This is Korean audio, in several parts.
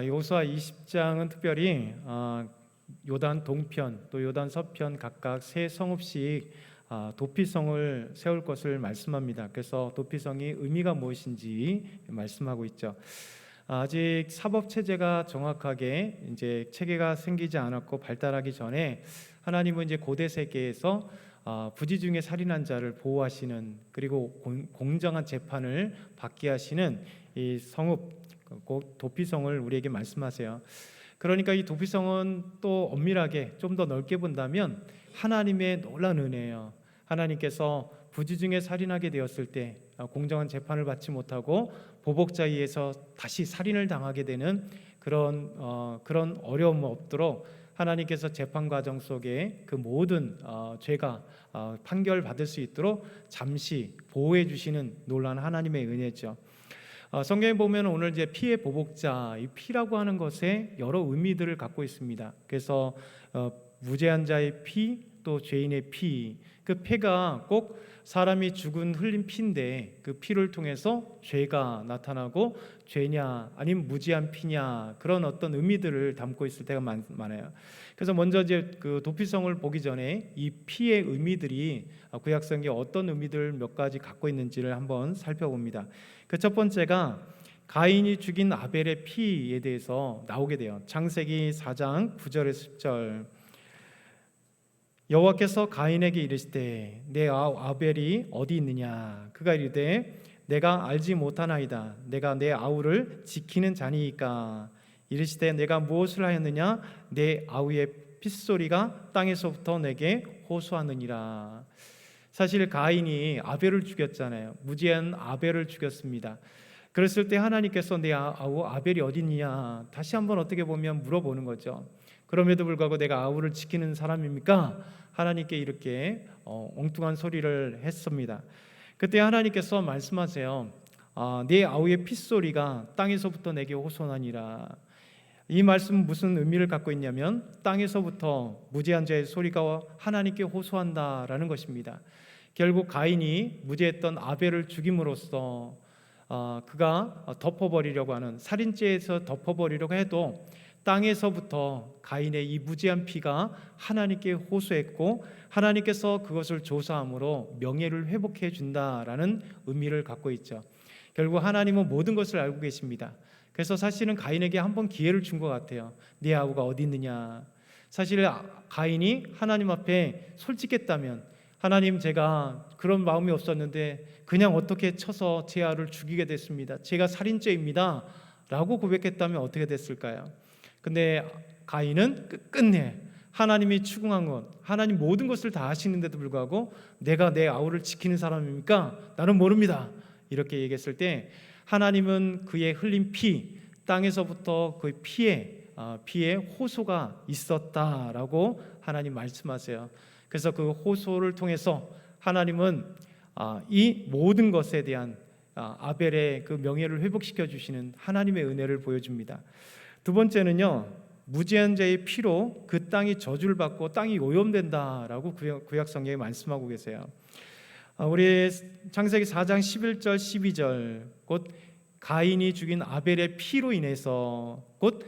여호수아 20장은 특별히 요단 동편 또 요단 서편 각각 세 성읍씩 도피성을 세울 것을 말씀합니다. 그래서 도피성이 의미가 무엇인지 말씀하고 있죠. 아직 사법 체제가 정확하게 이제 체계가 생기지 않았고 발달하기 전에 하나님은 이제 고대 세계에서 부지 중에 살인한 자를 보호하시는, 그리고 공정한 재판을 받게 하시는 이 성읍 도피성을 우리에게 말씀하세요. 그러니까 이 도피성은 또 엄밀하게 좀 더 넓게 본다면 하나님의 놀라운 은혜예요. 하나님께서 부지 중에 살인하게 되었을 때 공정한 재판을 받지 못하고 보복자에 의해서 다시 살인을 당하게 되는 그런 어려움 없도록 하나님께서 재판 과정 속에 그 모든 죄가 판결받을 수 있도록 잠시 보호해 주시는 놀라운 하나님의 은혜죠. 성경에 보면 오늘 이제 피의 보복자, 이 피라고 하는 것에 여러 의미들을 갖고 있습니다. 그래서 무죄한 자의 피, 또 죄인의 피, 그 피가 꼭 사람이 죽은 흘린 피인데 그 피를 통해서 죄가 나타나고 죄냐 아니면 무지한 피냐, 그런 어떤 의미들을 담고 있을 때가 많아요. 그래서 먼저 이제 그 도피성을 보기 전에 이 피의 의미들이 구약성경에 어떤 의미들 몇 가지 갖고 있는지를 한번 살펴봅니다. 그 첫 번째가 가인이 죽인 아벨의 피에 대해서 나오게 돼요. 창세기 4장 9절에서 10절. 여호와께서 가인에게 이르시되 내 아벨이 어디 있느냐? 그가 이르되 내가 알지 못하나이다. 내가 내 아우를 지키는 자니이까. 이르시되 내가 무엇을 하였느냐? 내 아우의 핏소리가 땅에서부터 내게 호소하느니라. 사실 가인이 아벨을 죽였잖아요. 무지한 아벨을 죽였습니다. 그랬을 때 하나님께서 내 아우 아벨이 어디 있느냐 다시 한번 어떻게 보면 물어보는 거죠. 그럼에도 불구하고 내가 아우를 지키는 사람입니까? 하나님께 이렇게 엉뚱한 소리를 했습니다. 그때 하나님께서 말씀하세요. 네 아우의 핏소리가 땅에서부터 내게 호소하니라. 이 말씀은 무슨 의미를 갖고 있냐면 땅에서부터 무죄한 자의 소리가 하나님께 호소한다라는 것입니다. 결국 가인이 무죄했던 아벨을 죽임으로써 그가 덮어버리려고 하는 살인죄에서 덮어버리려고 해도 땅에서부터 가인의 이 무지한 피가 하나님께 호소했고 하나님께서 그것을 조사함으로 명예를 회복해 준다라는 의미를 갖고 있죠. 결국 하나님은 모든 것을 알고 계십니다. 그래서 사실은 가인에게 한번 기회를 준 것 같아요. 네 아우가 어디 있느냐. 사실 가인이 하나님 앞에 솔직했다면, 하나님 제가 그런 마음이 없었는데 그냥 어떻게 쳐서 제 아를 죽이게 됐습니다. 제가 살인죄입니다 라고 고백했다면 어떻게 됐을까요? 근데 가인은 끝내 하나님이 추궁한 것, 하나님 모든 것을 다 아시는데도 불구하고 내가 내 아우를 지키는 사람입니까? 나는 모릅니다. 이렇게 얘기했을 때 하나님은 그의 흘린 피, 땅에서부터 그 피에 호소가 있었다라고 하나님 말씀하세요. 그래서 그 호소를 통해서 하나님은 이 모든 것에 대한 아벨의 그 명예를 회복시켜 주시는 하나님의 은혜를 보여줍니다. 두 번째는요, 무죄한 자의 피로 그 땅이 저주를 받고 땅이 오염된다라고 구약 성경에 말씀하고 계세요. 우리 창세기 4장 11절 12절, 곧 가인이 죽인 아벨의 피로 인해서, 곧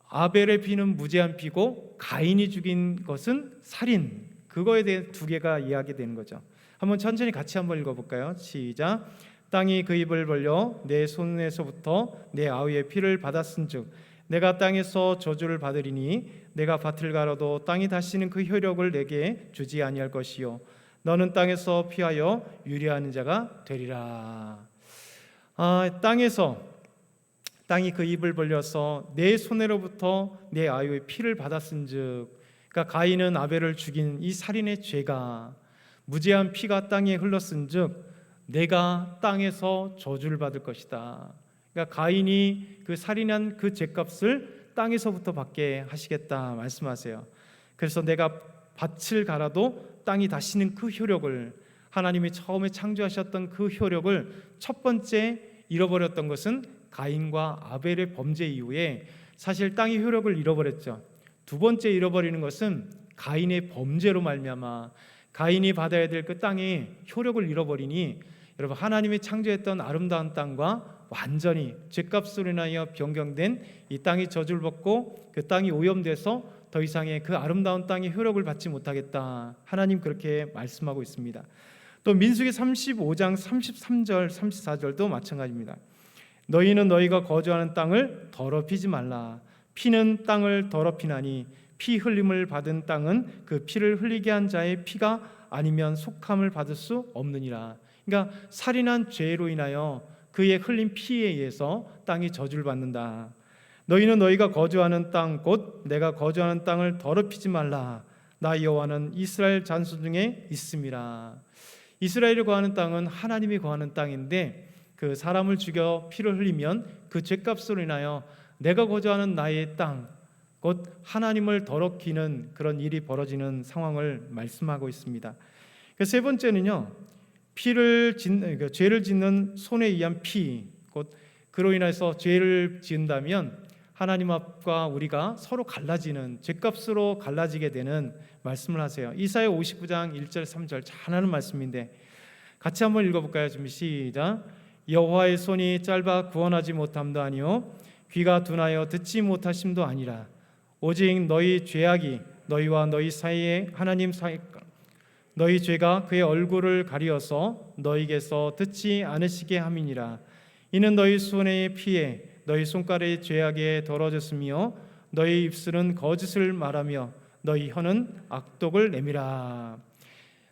아벨의 피는 무죄한 피고 가인이 죽인 것은 살인, 그거에 대해 두 개가 이야기되는 거죠. 한번 천천히 같이 한번 읽어볼까요? 시작. 땅이 그 입을 벌려 내 손에서부터 내 아우의 피를 받았은즉 내가 땅에서 저주를 받으리니 내가 밭을 갈아도 땅이 다시는 그 효력을 내게 주지 아니할 것이요 너는 땅에서 피하여 유리하는 자가 되리라. 땅이 그 입을 벌려서 내 손으로부터 내 아우의 피를 받았은즉, 그러니까 가인은 아벨을 죽인 이 살인의 죄가, 무죄한 피가 땅에 흘렀은즉 내가 땅에서 저주를 받을 것이다. 그러니까 가인이 그 살인한 그 죄값을 땅에서부터 받게 하시겠다 말씀하세요. 그래서 내가 밭을 갈아도 땅이 다시는 그 효력을, 하나님이 처음에 창조하셨던 그 효력을 첫 번째 잃어버렸던 것은 가인과 아벨의 범죄 이후에 사실 땅이 효력을 잃어버렸죠. 두 번째 잃어버리는 것은 가인의 범죄로 말미암아 가인이 받아야 될 그 땅의 효력을 잃어버리니, 여러분 하나님이 창조했던 아름다운 땅과 완전히 죄값으로 인하여 변경된 이 땅이 저주를 받고 그 땅이 오염돼서 더 이상의 그 아름다운 땅의 효력을 받지 못하겠다. 하나님 그렇게 말씀하고 있습니다. 또 민수기 35장 33절 34절도 마찬가지입니다. 너희는 너희가 거주하는 땅을 더럽히지 말라. 피는 땅을 더럽히나니 피 흘림을 받은 땅은 그 피를 흘리게 한 자의 피가 아니면 속함을 받을 수 없느니라. 그러니까 살인한 죄로 인하여 그의 흘린 피에 의해서 땅이 저주를 받는다. 너희는 너희가 거주하는 땅 곧 내가 거주하는 땅을 더럽히지 말라. 나 여호와는 이스라엘 잔수 중에 있음이라. 이스라엘이 거하는 땅은 하나님이 거하는 땅인데 그 사람을 죽여 피를 흘리면 그 죄값으로 인하여 내가 거주하는 나의 땅 곧 하나님을 더럽히는 그런 일이 벌어지는 상황을 말씀하고 있습니다. 세 번째는요, 죄를 짓는 손에 의한 피, 곧 그로 인해서 죄를 지은다면 하나님 앞과 우리가 서로 갈라지는, 죄값으로 갈라지게 되는 말씀을 하세요. 이사야 59장 1절 3절 잘 하는 말씀인데 같이 한번 읽어볼까요? 준비 시작. 여호와의 손이 짧아 구원하지 못함도 아니요 귀가 둔하여 듣지 못하심도 아니라 오직 너희 죄악이 너희와 너희 사이에 하나님 사이 너희 죄가 그의 얼굴을 가리어서 너희에게서 듣지 않으시게 함이니라. 이는 너희 손의 피에 너희 손가락의 죄악에 더러졌으며 너희 입술은 거짓을 말하며 너희 혀는 악독을 내밀어.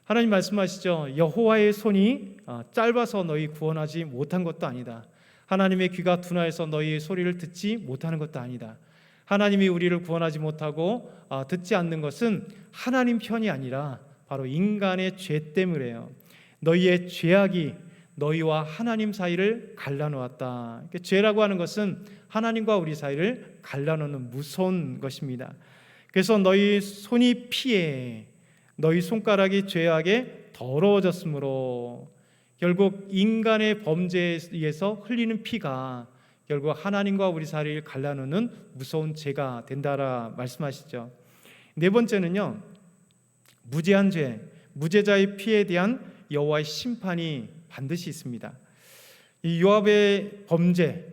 하나님 말씀하시죠. 여호와의 손이 짧아서 너희 구원하지 못한 것도 아니다. 하나님의 귀가 둔하여서 너희의 소리를 듣지 못하는 것도 아니다. 하나님이 우리를 구원하지 못하고 듣지 않는 것은 하나님 편이 아니라 바로 인간의 죄 때문이에요. 너희의 죄악이 너희와 하나님 사이를 갈라놓았다. 죄라고 하는 것은 하나님과 우리 사이를 갈라놓는 무서운 것입니다. 그래서 너희 손이 피에 너희 손가락이 죄악에 더러워졌으므로 결국 인간의 범죄에 의해서 흘리는 피가 결국 하나님과 우리 사이를 갈라놓는 무서운 죄가 된다라 말씀하시죠. 네 번째는요, 무죄한 죄, 무죄자의 피에 대한 여호와의 심판이 반드시 있습니다. 이 요압의 범죄에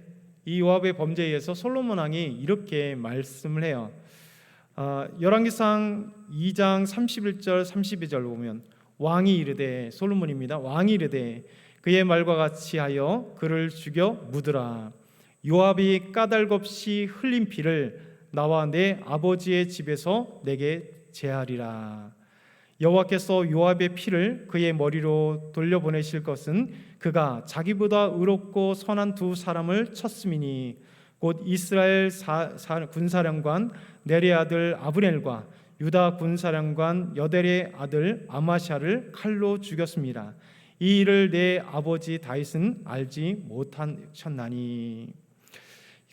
의해서 솔로몬 왕이 이렇게 말씀을 해요. 열왕기상 2장 31절 32절 보면 왕이 이르되, 솔로몬입니다. 왕이 이르되 그의 말과 같이 하여 그를 죽여 묻으라. 요압이 까닭없이 흘린 피를 나와 내 아버지의 집에서 내게 제하리라. 여호와께서 요압의 피를 그의 머리로 돌려보내실 것은 그가 자기보다 의롭고 선한 두 사람을 쳤음이니 곧 이스라엘 군사령관 넬의 아들 아브넬과 유다 군사령관 여델의 아들 아마샤를 칼로 죽였습니다. 이 일을 내 아버지 다윗은 알지 못하셨나니.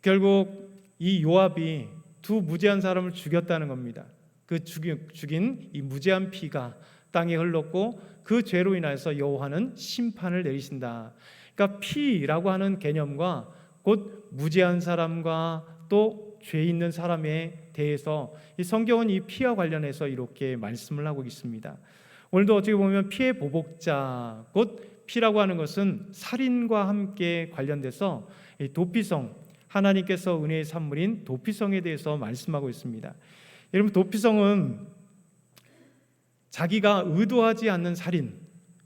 결국 이 요압이 두 무죄한 사람을 죽였다는 겁니다. 그 죽인 이 무죄한 피가 땅에 흘렀고 그 죄로 인해서 여호와는 심판을 내리신다. 그러니까 피라고 하는 개념과 곧 무죄한 사람과 또 죄 있는 사람에 대해서 이 성경은 이 피와 관련해서 이렇게 말씀을 하고 있습니다. 오늘도 어떻게 보면 피의 보복자, 곧 피라고 하는 것은 살인과 함께 관련돼서 이 도피성, 하나님께서 은혜의 산물인 도피성에 대해서 말씀하고 있습니다. 여러분, 도피성은 자기가 의도하지 않는 살인,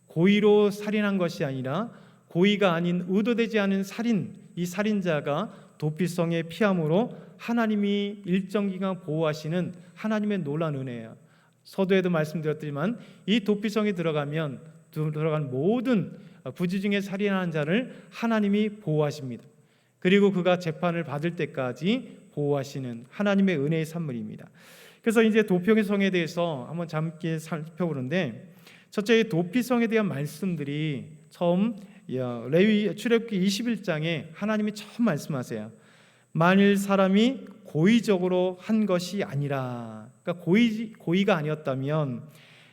고의로 살인한 것이 아니라 고의가 아닌 의도되지 않은 살인, 이 살인자가 도피성에 피함으로 하나님이 일정 기간 보호하시는 하나님의 놀라운 은혜예요. 서두에도 말씀드렸지만 이 도피성에 들어간 모든 부지 중에 살인하는 자를 하나님이 보호하십니다. 그리고 그가 재판을 받을 때까지 보호하시는 하나님의 은혜의 산물입니다. 그래서 이제 도피성에 대해서 한번 잠깐 살펴보는데, 첫째, 도피성에 대한 말씀들이 처음 레위 출애굽기 21장에 하나님이 처음 말씀하세요. 만일 사람이 고의적으로 한 것이 아니라, 그러니까 고의가 아니었다면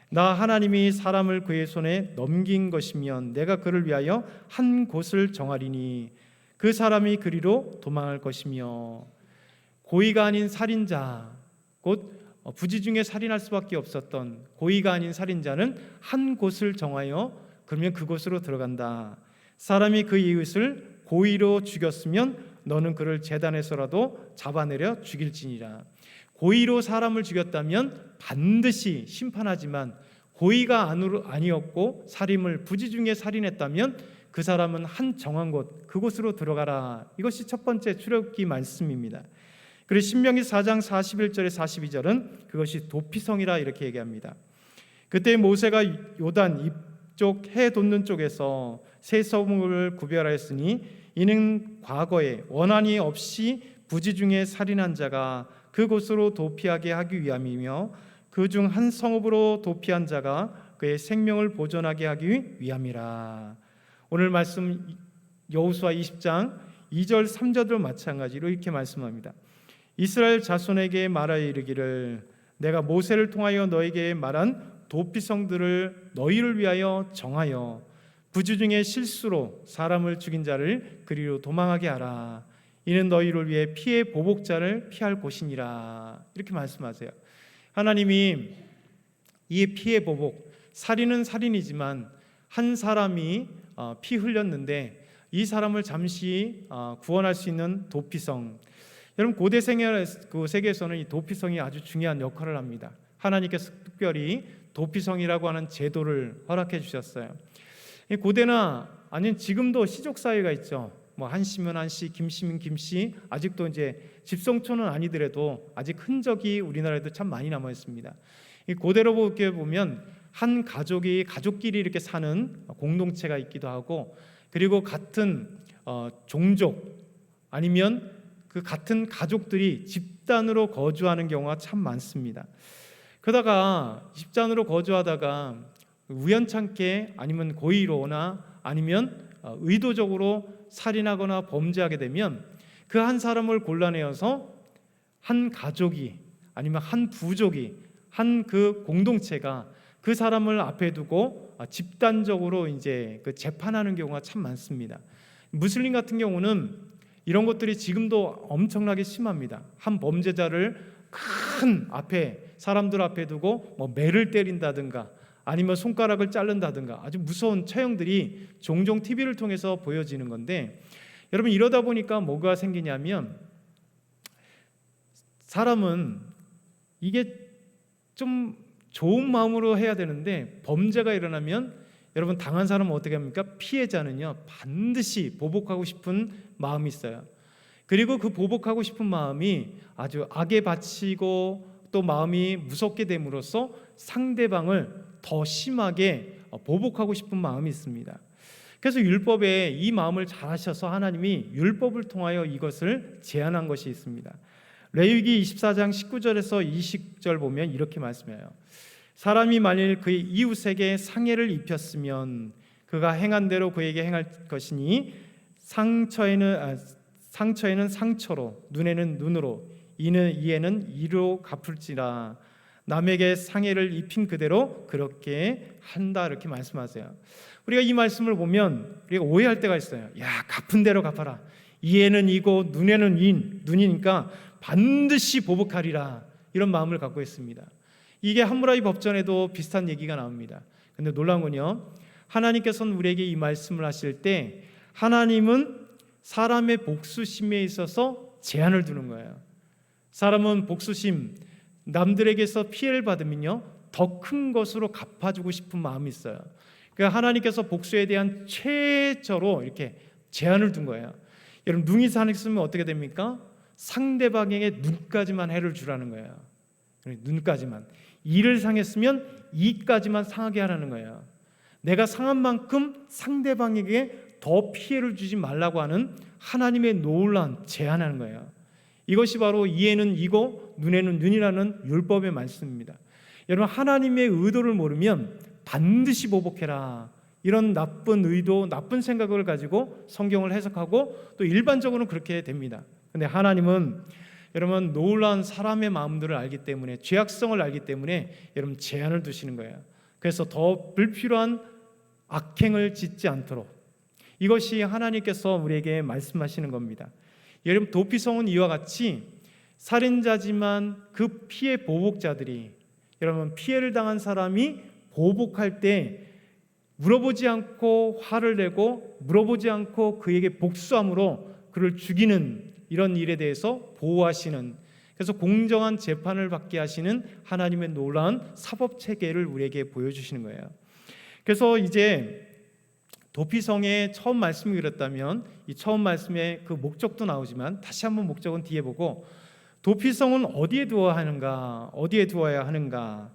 나 하나님이 사람을 그의 손에 넘긴 것이면 내가 그를 위하여 한 곳을 정하리니 그 사람이 그리로 도망할 것이며, 고의가 아닌 살인자, 곧 부지 중에 살인할 수밖에 없었던 고의가 아닌 살인자는 한 곳을 정하여 그러면 그곳으로 들어간다. 사람이 그 이웃을 고의로 죽였으면 너는 그를 제단에서라도 잡아내려 죽일지니라. 고의로 사람을 죽였다면 반드시 심판하지만 고의가 아니었고 살인을 부지 중에 살인했다면 그 사람은 한 정한 곳 그곳으로 들어가라. 이것이 첫 번째 출애굽기 말씀입니다. 그리고 신명기 4장 41절에 42절은 그것이 도피성이라 이렇게 얘기합니다. 그때 모세가 요단 이쪽 해 돋는 쪽에서 세 성읍을 구별하였으니 이는 과거에 원한이 없이 부지 중에 살인한 자가 그곳으로 도피하게 하기 위함이며 그 중 한 성읍으로 도피한 자가 그의 생명을 보존하게 하기 위함이라. 오늘 말씀 여호수아 20장 2절 3절도 마찬가지로 이렇게 말씀합니다. 이스라엘 자손에게 말하여 이르기를 내가 모세를 통하여 너에게 말한 도피성들을 너희를 위하여 정하여 부지 중에 실수로 사람을 죽인 자를 그리로 도망하게 하라. 이는 너희를 위해 피해 보복자를 피할 곳이니라. 이렇게 말씀하세요. 하나님이 이 피해 보복, 살인은 살인이지만 한 사람이 피 흘렸는데 이 사람을 잠시 구원할 수 있는 도피성. 여러분 고대 세계에서는 이 도피성이 아주 중요한 역할을 합니다. 하나님께서 특별히 도피성이라고 하는 제도를 허락해 주셨어요. 고대나 아니면 지금도 시족 사회가 있죠. 뭐 한씨면 한씨, 김씨면 김씨. 아직도 이제 집성촌은 아니더라도 아직 흔적이 우리나라에도 참 많이 남아 있습니다. 고대로 보면 한 가족이 가족끼리 이렇게 사는 공동체가 있기도 하고, 그리고 같은 종족 아니면 그 같은 가족들이 집단으로 거주하는 경우가 참 많습니다. 그러다가 집단으로 거주하다가 우연찮게 아니면 고의로나 아니면 의도적으로 살인하거나 범죄하게 되면 그 한 사람을 골라내어서 한 가족이 아니면 한 부족이 한 그 공동체가 그 사람을 앞에 두고 집단적으로 이제 그 재판하는 경우가 참 많습니다. 무슬림 같은 경우는 이런 것들이 지금도 엄청나게 심합니다. 한 범죄자를 큰 앞에 사람들 앞에 두고 뭐 매를 때린다든가 아니면 손가락을 자른다든가 아주 무서운 처형들이 종종 TV를 통해서 보여지는 건데, 여러분 이러다 보니까 뭐가 생기냐면 사람은 이게 좀 좋은 마음으로 해야 되는데 범죄가 일어나면 여러분 당한 사람은 어떻게 합니까? 피해자는요 반드시 보복하고 싶은 마음이 있어요. 그리고 그 보복하고 싶은 마음이 아주 악에 바치고 또 마음이 무섭게 됨으로써 상대방을 더 심하게 보복하고 싶은 마음이 있습니다. 그래서 율법에 이 마음을 잘 아셔서 하나님이 율법을 통하여 이것을 제한한 것이 있습니다. 레위기 24장 19절에서 20절 보면 이렇게 말씀해요. 사람이 만일 그의 이웃에게 상해를 입혔으면 그가 행한 대로 그에게 행할 것이니 상처에는 상처로 눈에는 눈으로 이에는 이로 갚을지라. 남에게 상해를 입힌 그대로 그렇게 한다 이렇게 말씀하세요. 우리가 이 말씀을 보면 우리가 오해할 때가 있어요. 야, 갚은 대로 갚아라. 이에는 이고 눈에는 눈이니까 반드시 보복하리라, 이런 마음을 갖고 있습니다. 이게 함무라비 법전에도 비슷한 얘기가 나옵니다. 근데 놀라운 건요, 하나님께서는 우리에게 이 말씀을 하실 때 하나님은 사람의 복수심에 있어서 제한을 두는 거예요. 사람은 복수심, 남들에게서 피해를 받으면요 더 큰 것으로 갚아주고 싶은 마음이 있어요. 그러니까 하나님께서 복수에 대한 최저로 이렇게 제한을 둔 거예요. 여러분 눈이 상했으면 어떻게 됩니까? 상대방에게 눈까지만 해를 주라는 거예요. 눈까지만. 이를 상했으면 이까지만 상하게 하라는 거예요. 내가 상한 만큼 상대방에게 더 피해를 주지 말라고 하는 하나님의 놀라운 제한하는 거예요. 이것이 바로 이에는 이고 눈에는 눈이라는 율법의 말씀입니다. 여러분 하나님의 의도를 모르면 반드시 보복해라, 이런 나쁜 의도, 나쁜 생각을 가지고 성경을 해석하고 또 일반적으로는 그렇게 됩니다. 근데 하나님은 여러분 놀라운 사람의 마음들을 알기 때문에, 죄악성을 알기 때문에 여러분 제한을 두시는 거예요. 그래서 더 불필요한 악행을 짓지 않도록, 이것이 하나님께서 우리에게 말씀하시는 겁니다. 여러분 도피성은 이와 같이 살인자지만 그 피해 보복자들이, 여러분 피해를 당한 사람이 보복할 때 물어보지 않고 화를 내고 물어보지 않고 그에게 복수함으로 그를 죽이는 이런 일에 대해서 보호하시는, 그래서 공정한 재판을 받게 하시는 하나님의 놀라운 사법 체계를 우리에게 보여주시는 거예요. 그래서 이제 도피성의 처음 말씀이 그랬다면 이 처음 말씀의 그 목적도 나오지만 다시 한번 목적은 뒤에 보고, 도피성은 어디에 두어야 하는가? 어디에 두어야 하는가?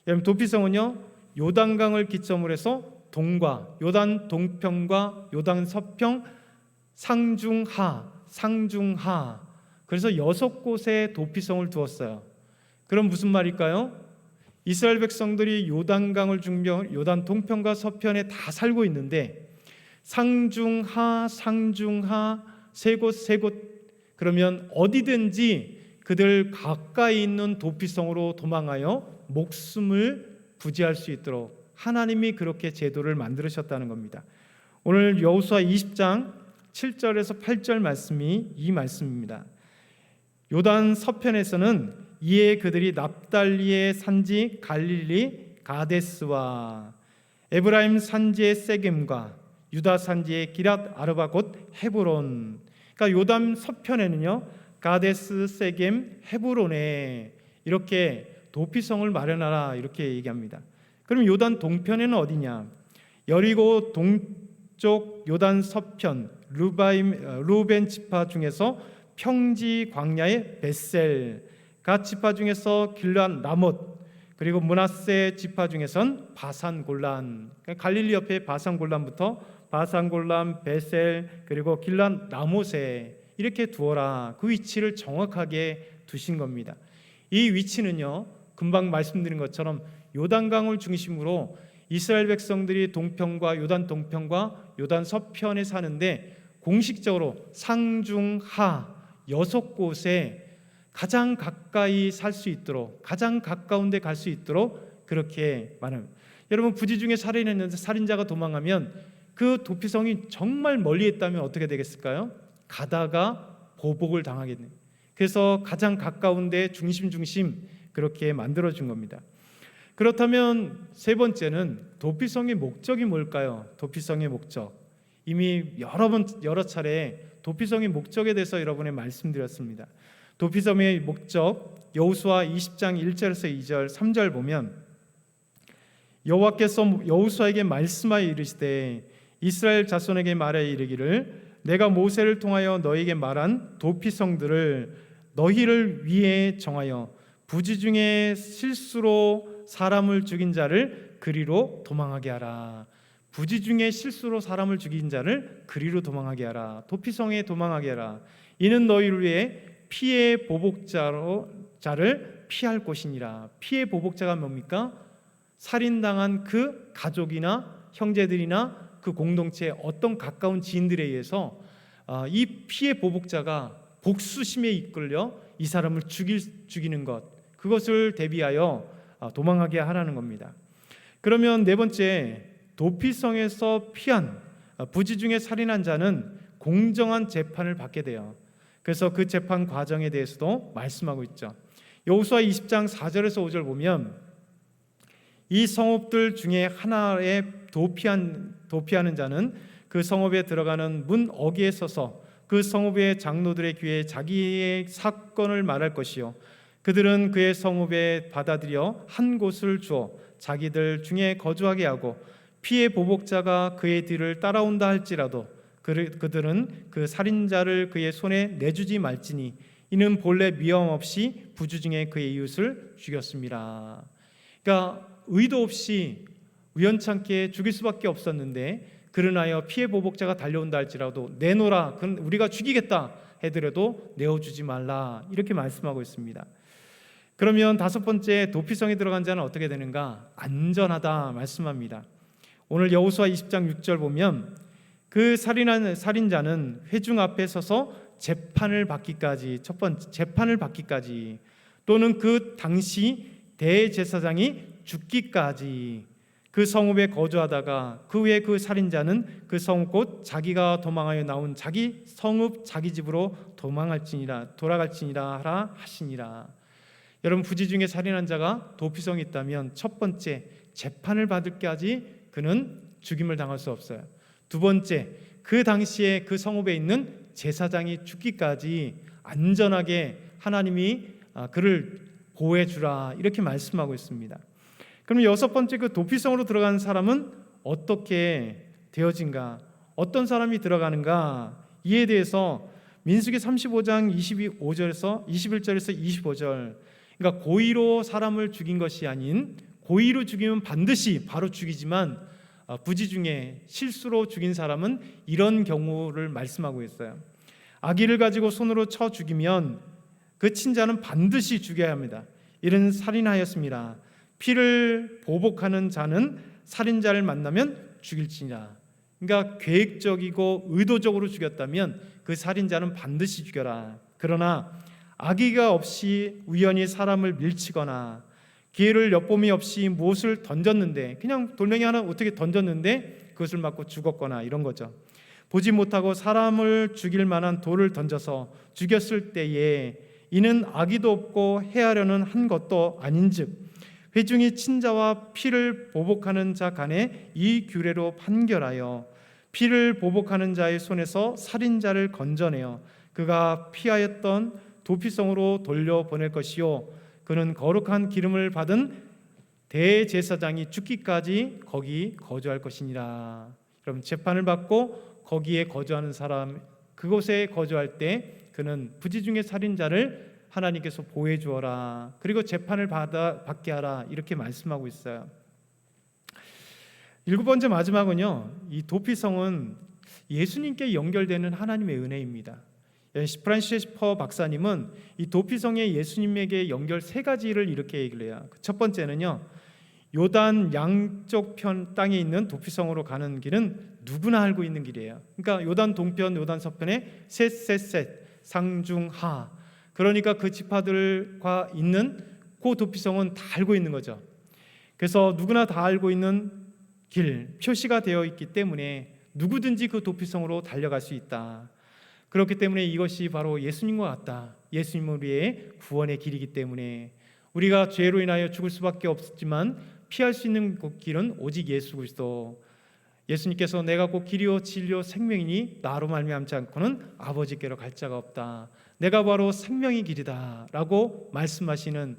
여러분, 도피성은요 요단강을 기점으로 해서 동과 요단 동편과 요단 서편 상중하 그래서 6곳에 도피성을 두었어요. 그럼 무슨 말일까요? 이스라엘 백성들이 요단강을 중병 요단 동편과 서편에 다 살고 있는데 상중하 세 곳 그러면 어디든지 그들 가까이 있는 도피성으로 도망하여 목숨을 부지할 수 있도록 하나님이 그렇게 제도를 만들으셨다는 겁니다. 오늘 여호수아 20장 7절에서 8절 말씀이 이 말씀입니다. 요단 서편에서는 이에 그들이 납달리의 산지 갈릴리 가데스와 에브라임 산지의 세겜과 유다 산지의 기랏 아르바 곧 헤브론, 그러니까 요단 서편에는요 가데스, 세겜, 헤브론에 이렇게 도피성을 마련하라 이렇게 얘기합니다. 그럼 요단 동편에는 어디냐? 여리고 동쪽 요단 서편 루벤 지파 중에서 평지 광야의 베셀, 갓 지파 중에서 길앗 라못, 그리고 므낫세 지파 중에선 바산 골란, 갈릴리 옆에 바산 골란부터 바산 골란, 베셀, 그리고 길앗 라못에 이렇게 두어라. 그 위치를 정확하게 두신 겁니다. 이 위치는요 금방 말씀드린 것처럼 요단강을 중심으로 이스라엘 백성들이 동편과 요단 동편과 요단 서편에 사는데 공식적으로 상중하 6곳에 가장 가까이 살 수 있도록, 가장 가까운 데 갈 수 있도록 그렇게 말합니다. 여러분, 부지 중에 살인했는데 살인자가 도망하면 그 도피성이 정말 멀리 있다면 어떻게 되겠을까요? 가다가 보복을 당하겠네. 그래서 가장 가까운 데 중심 그렇게 만들어준 겁니다. 그렇다면 세 번째는 도피성의 목적이 뭘까요? 도피성의 목적, 이미 여러 차례 도피성의 목적에 대해서 여러분에 말씀드렸습니다. 도피성의 목적, 여호수아 20장 1절에서 2절 3절 보면 여호와께서 여호수아에게 말씀하여 이르시되 이스라엘 자손에게 말하여 이르기를 내가 모세를 통하여 너에게 말한 도피성들을 너희를 위해 정하여 부지 중에 실수로 사람을 죽인 자를 그리로 도망하게 하라. 부지 중에 실수로 사람을 죽인 자를 그리로 도망하게 하라. 도피성에 도망하게 하라. 이는 너희를 위해 피해 보복자를 피할 곳이니라. 피해 보복자가 뭡니까? 살인당한 그 가족이나 형제들이나 그 공동체의 어떤 가까운 지인들에 의해서 이 피해 보복자가 복수심에 이끌려 이 사람을 죽이는 것, 그것을 대비하여 도망하게 하라는 겁니다. 그러면 네 번째, 도피성에서 피한 부지 중에 살인한 자는 공정한 재판을 받게 돼요. 그래서 그 재판 과정에 대해서도 말씀하고 있죠. 여호수아 20장 4절에서 5절 보면 이 성읍들 중에 하나에 도피하는 자는 그 성읍에 들어가는 문 어귀에 서서 그 성읍의 장로들의 귀에 자기의 사건을 말할 것이요 그들은 그의 성읍에 받아들여 한 곳을 주어 자기들 중에 거주하게 하고 피해 보복자가 그의 뒤를 따라온다 할지라도 그들은 그 살인자를 그의 손에 내주지 말지니 이는 본래 미움 없이 부주 중에 그의 이웃을 죽였습니다. 그러니까 의도 없이 우연찮게 죽일 수밖에 없었는데 그러나여 피해 보복자가 달려온다 할지라도 내놓으라, 그건 우리가 죽이겠다 해더라도 내어주지 말라, 이렇게 말씀하고 있습니다. 그러면 다섯 번째, 도피성에 들어간 자는 어떻게 되는가? 안전하다 말씀합니다. 오늘 여호수아 20장 6절 보면 그 살인한 살인자는 회중 앞에 서서 재판을 받기까지, 첫 번째 재판을 받기까지, 또는 그 당시 대제사장이 죽기까지 그 성읍에 거주하다가 그 후에 그 살인자는 그 성읍 곧 자기가 도망하여 나온 자기 성읍 자기 집으로 돌아갈지니라 하라 하시니라. 여러분, 부지 중에 살인한 자가 도피성이 있다면 첫 번째 재판을 받을 때까지 그는 죽임을 당할 수 없어요. 두 번째, 그 당시에 그 성읍에 있는 제사장이 죽기까지 안전하게 하나님이 그를 보호해 주라 이렇게 말씀하고 있습니다. 그럼 여섯 번째, 그 도피성으로 들어간 사람은 어떻게 되어진가? 어떤 사람이 들어가는가? 이에 대해서 민수기 35장 22절에서 21절에서 25절, 그러니까 고의로 사람을 죽인 것이 아닌, 고의로 죽이면 반드시 바로 죽이지만 부지 중에 실수로 죽인 사람은 이런 경우를 말씀하고 있어요. 아기를 가지고 손으로 쳐 죽이면 그 친자는 반드시 죽여야 합니다. 이는 살인하였습니다. 피를 보복하는 자는 살인자를 만나면 죽일지니라. 그러니까 계획적이고 의도적으로 죽였다면 그 살인자는 반드시 죽여라. 그러나 악의가 없이 우연히 사람을 밀치거나 기회를 엿봄이 없이 무엇을 던졌는데, 그냥 돌멩이 하나 어떻게 던졌는데 그것을 맞고 죽었거나 이런 거죠. 보지 못하고 사람을 죽일 만한 돌을 던져서 죽였을 때에 이는 악의도 없고 해하려는 한 것도 아닌즉 회중이 친자와 피를 보복하는 자 간에 이 규례로 판결하여 피를 보복하는 자의 손에서 살인자를 건져내어 그가 피하였던 도피성으로 돌려보낼 것이요 그는 거룩한 기름을 받은 대제사장이 죽기까지 거기 거주할 것이니라. 그럼 재판을 받고 거기에 거주하는 사람, 그곳에 거주할 때 그는 부지 중에 살인자를 하나님께서 보호해 주어라. 그리고 재판을 받게 하라. 이렇게 말씀하고 있어요. 일곱 번째 마지막은요, 이 도피성은 예수님께 연결되는 하나님의 은혜입니다. 프란시스 셰퍼 박사님은 이 도피성의 예수님에게 연결 세 가지를 이렇게 얘기를 해요. 첫 번째는요, 요단 양쪽 편 땅에 있는 도피성으로 가는 길은 누구나 알고 있는 길이에요. 그러니까 요단 동편, 요단 서편에 셋 상중하, 그러니까 그 지파들과 있는 그 도피성은 다 알고 있는 거죠. 그래서 누구나 다 알고 있는 길, 표시가 되어 있기 때문에 누구든지 그 도피성으로 달려갈 수 있다. 그렇기 때문에 이것이 바로 예수님과 같다. 예수님은 우리의 구원의 길이기 때문에 우리가 죄로 인하여 죽을 수밖에 없지만 피할 수 있는 그 길은 오직 예수 그리스도. 예수님께서 내가 곧 길이요 진리요 생명이니 나로 말미암지 않고는 아버지께로 갈 자가 없다. 내가 바로 생명의 길이다 라고 말씀하시는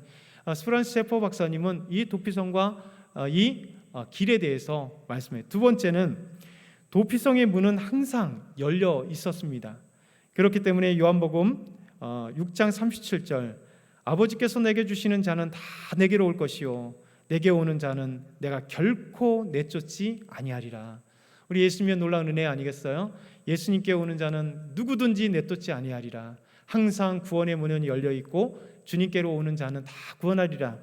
프란시스 셰퍼 박사님은 이 도피성과 이 길에 대해서 말씀해요. 두 번째는 도피성의 문은 항상 열려 있었습니다. 그렇기 때문에 요한복음 6장 37절, 아버지께서 내게 주시는 자는 다 내게로 올 것이요 내게 오는 자는 내가 결코 내쫓지 아니하리라. 우리 예수님의 놀라운 은혜 아니겠어요? 예수님께 오는 자는 누구든지 내쫓지 아니하리라. 항상 구원의 문은 열려 있고 주님께로 오는 자는 다 구원하리라.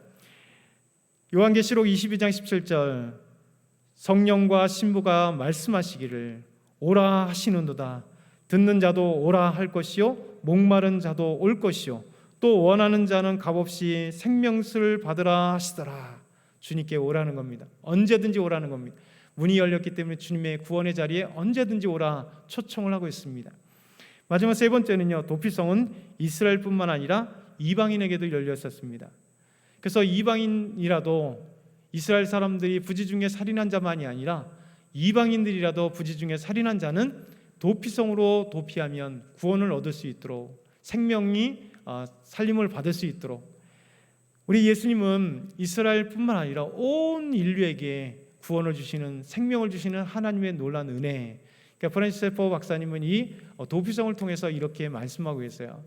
요한계시록 22장 17절, 성령과 신부가 말씀하시기를 오라 하시는도다. 듣는 자도 오라 할 것이요 목마른 자도 올 것이요 또 원하는 자는 값없이 생명수를 받으라 하시더라. 주님께 오라는 겁니다. 언제든지 오라는 겁니다. 문이 열렸기 때문에 주님의 구원의 자리에 언제든지 오라 초청을 하고 있습니다. 마지막 세 번째는요, 도피성은 이스라엘뿐만 아니라 이방인에게도 열려 있었습니다. 그래서 이방인이라도, 이스라엘 사람들이 부지 중에 살인한 자만이 아니라 이방인들이라도 부지 중에 살인한 자는 도피성으로 도피하면 구원을 얻을 수 있도록, 생명이 살림을 받을 수 있도록, 우리 예수님은 이스라엘뿐만 아니라 온 인류에게 구원을 주시는, 생명을 주시는 하나님의 놀라운 은혜. 그러니까 프란시스 셰퍼 박사님은 이 도피성을 통해서 이렇게 말씀하고 계세요.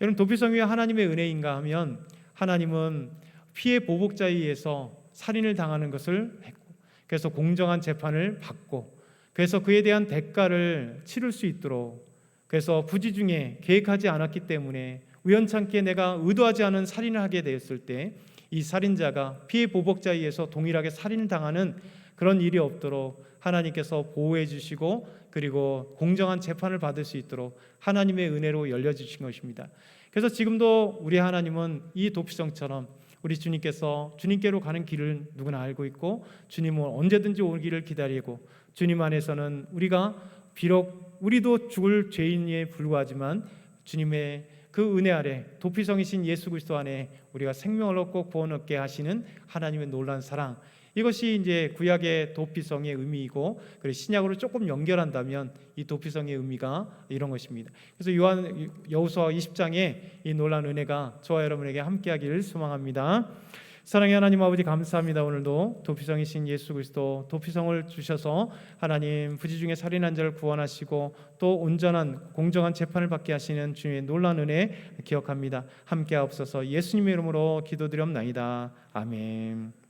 여러분, 도피성이 하나님의 은혜인가 하면, 하나님은 피해 보복자에 의해서 살인을 당하는 것을 했고, 그래서 공정한 재판을 받고, 그래서 그에 대한 대가를 치를 수 있도록, 그래서 부지 중에 계획하지 않았기 때문에 우연찮게 내가 의도하지 않은 살인을 하게 되었을 때 이 살인자가 피해 보복자에 의해서 동일하게 살인을 당하는 그런 일이 없도록 하나님께서 보호해 주시고, 그리고 공정한 재판을 받을 수 있도록 하나님의 은혜로 열려주신 것입니다. 그래서 지금도 우리 하나님은 이 도피성처럼 우리 주님께서 주님께로 가는 길을 누구나 알고 있고, 주님은 언제든지 오기를 기다리고, 주님 안에서는 우리가 비록 우리도 죽을 죄인에 불과하지만 주님의 그 은혜 아래, 도피성이신 예수 그리스도 안에 우리가 생명을 얻고 구원 얻게 하시는 하나님의 놀라운 사랑, 이것이 이제 구약의 도피성의 의미이고, 그리고 신약으로 조금 연결한다면 이 도피성의 의미가 이런 것입니다. 그래서 여호수아 20장에 이 놀라운 은혜가 저와 여러분에게 함께하기를 소망합니다. 사랑의 하나님 아버지, 감사합니다. 오늘도 도피성이신 예수 그리스도 도피성을 주셔서 하나님 부지 중에 살인한 자를 구원하시고 또 온전한 공정한 재판을 받게 하시는 주님의 놀라운 은혜 기억합니다. 함께하옵소서. 예수님의 이름으로 기도드렸나이다. 아멘.